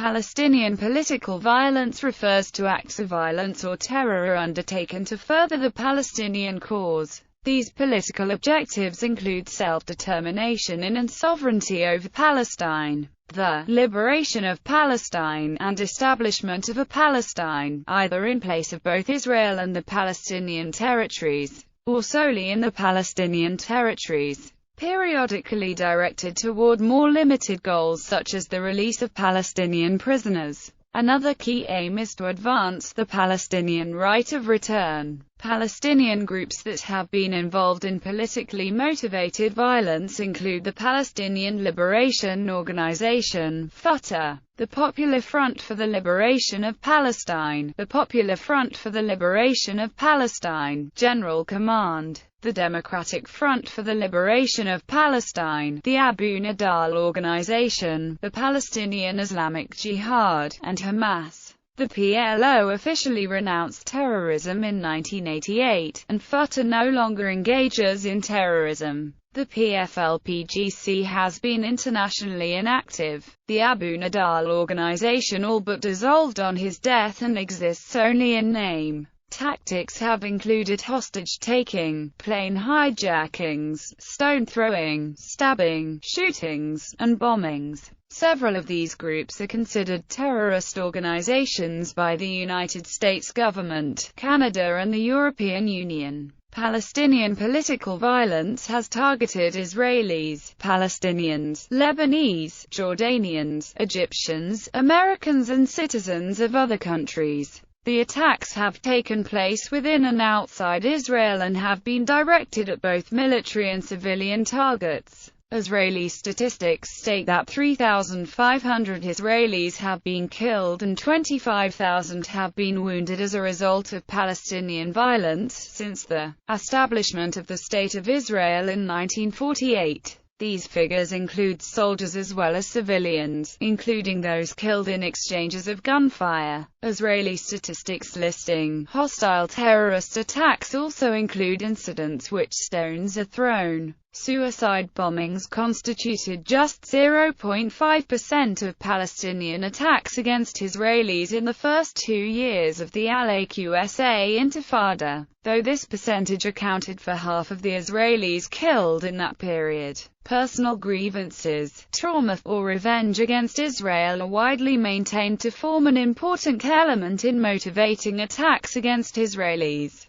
Palestinian political violence refers to acts of violence or terror undertaken to further the Palestinian cause. These political objectives include self-determination in and sovereignty over Palestine, the liberation of Palestine, and establishment of a Palestine, either in place of both Israel and the Palestinian territories, or solely in the Palestinian territories. Periodically directed toward more limited goals such as the release of Palestinian prisoners. Another key aim is to advance the Palestinian right of return. Palestinian groups that have been involved in politically motivated violence include the Palestinian Liberation Organization, Fatah, the Popular Front for the Liberation of Palestine, the Popular Front for the Liberation of Palestine, General Command, the Democratic Front for the Liberation of Palestine, the Abu Nidal Organization, the Palestinian Islamic Jihad, and Hamas. The PLO officially renounced terrorism in 1988, and Fatah no longer engages in terrorism. The PFLP-GC has been internationally inactive. The Abu Nidal organization all but dissolved on his death and exists only in name. Tactics have included hostage-taking, plane hijackings, stone-throwing, stabbing, shootings, and bombings. Several of these groups are considered terrorist organizations by the United States government, Canada and the European Union. Palestinian political violence has targeted Israelis, Palestinians, Lebanese, Jordanians, Egyptians, Americans and citizens of other countries. The attacks have taken place within and outside Israel and have been directed at both military and civilian targets. Israeli statistics state that 3,500 Israelis have been killed and 25,000 have been wounded as a result of Palestinian violence since the establishment of the State of Israel in 1948. These figures include soldiers as well as civilians, including those killed in exchanges of gunfire. Israeli statistics listing hostile terrorist attacks also include incidents which stones are thrown. Suicide bombings constituted just 0.5% of Palestinian attacks against Israelis in the first 2 years of the Al-Aqsa Intifada, though this percentage accounted for half of the Israelis killed in that period. Personal grievances, trauma, or revenge against Israel are widely maintained to form an important element in motivating attacks against Israelis.